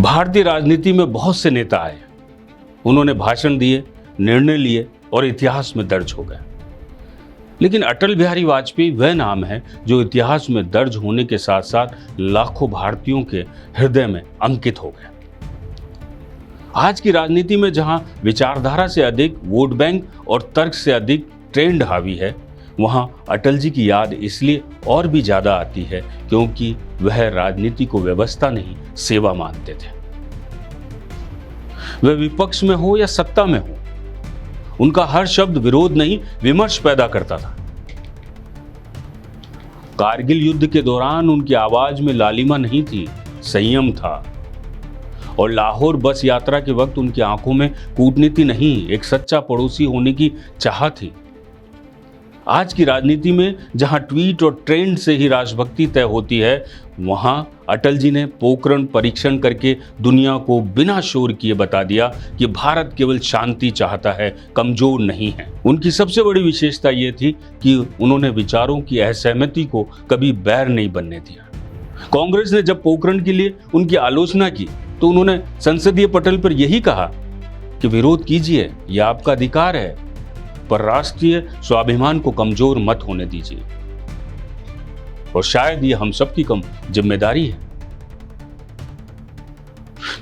भारतीय राजनीति में बहुत से नेता आए, उन्होंने भाषण दिए, निर्णय लिए और इतिहास में दर्ज हो गए। लेकिन अटल बिहारी वाजपेयी वह नाम है जो इतिहास में दर्ज होने के साथ साथ लाखों भारतीयों के हृदय में अंकित हो गए। आज की राजनीति में जहां विचारधारा से अधिक वोट बैंक और तर्क से अधिक ट्रेंड हावी है, वहां अटल जी की याद इसलिए और भी ज्यादा आती है क्योंकि वह राजनीति को व्यवस्था नहीं सेवा मानते थे। वह विपक्ष में हो या सत्ता में हो, उनका हर शब्द विरोध नहीं विमर्श पैदा करता था। कारगिल युद्ध के दौरान उनकी आवाज में लालिमा नहीं थी, संयम था। और लाहौर बस यात्रा के वक्त उनकी आंखों में कूटनीति नहीं, एक सच्चा पड़ोसी होने की चाह थी। आज की राजनीति में जहां ट्वीट और ट्रेंड से ही राष्ट्रभक्ति तय होती है, वहां अटल जी ने पोखरण परीक्षण करके दुनिया को बिना शोर किए बता दिया कि भारत केवल शांति चाहता है, कमजोर नहीं है। उनकी सबसे बड़ी विशेषता यह थी कि उन्होंने विचारों की असहमति को कभी बैर नहीं बनने दिया। कांग्रेस ने जब पोखरण के लिए उनकी आलोचना की तो उन्होंने संसदीय पटल पर यही कहा कि विरोध कीजिए, यह आपका अधिकार है, पर राष्ट्रीय स्वाभिमान को कमजोर मत होने दीजिए। और शायद ये हम सबकी कम जिम्मेदारी है।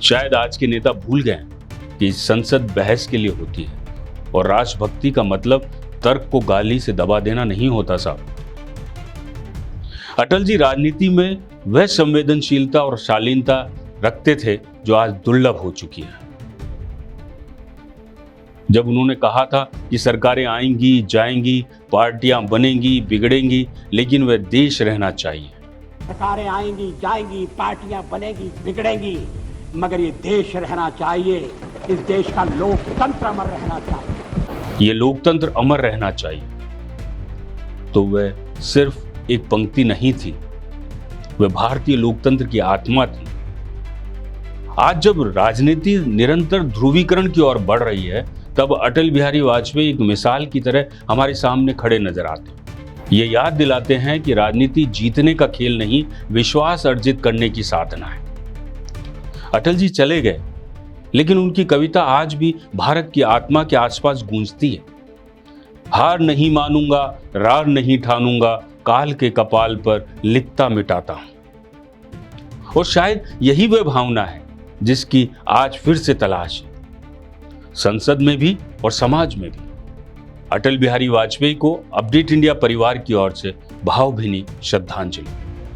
शायद आज के नेता भूल गए कि संसद बहस के लिए होती है और राष्ट्रभक्ति का मतलब तर्क को गाली से दबा देना नहीं होता साहब। अटल जी राजनीति में वह संवेदनशीलता और शालीनता रखते थे जो आज दुर्लभ हो चुकी है। जब उन्होंने कहा था कि सरकारें आएंगी जाएंगी, पार्टियां बनेंगी बिगड़ेंगी, लेकिन वह देश रहना चाहिए। सरकारें आएंगी जाएंगी, पार्टियां बनेंगी बिगड़ेंगी, मगर ये देश रहना चाहिए। इस देश का लोकतंत्र अमर रहना चाहिए। ये लोकतंत्र अमर रहना चाहिए। तो वह सिर्फ एक पंक्ति नहीं थी, वह भारतीय लोकतंत्र की आत्मा थी। आज जब राजनीति निरंतर ध्रुवीकरण की ओर बढ़ रही है, तब अटल बिहारी वाजपेयी एक मिसाल की तरह हमारे सामने खड़े नजर आते हैं। ये याद दिलाते हैं कि राजनीति जीतने का खेल नहीं, विश्वास अर्जित करने की साधना है। अटल जी चले गए, लेकिन उनकी कविता आज भी भारत की आत्मा के आसपास गूंजती है। हार नहीं मानूंगा, रार नहीं ठानूंगा, काल के कपाल पर लिखता मिटाता हूं। और शायद यही वह भावना है जिसकी आज फिर से तलाश है, संसद में भी और समाज में भी। अटल बिहारी वाजपेयी को अपडेट इंडिया परिवार की ओर से भावभीनी श्रद्धांजलि।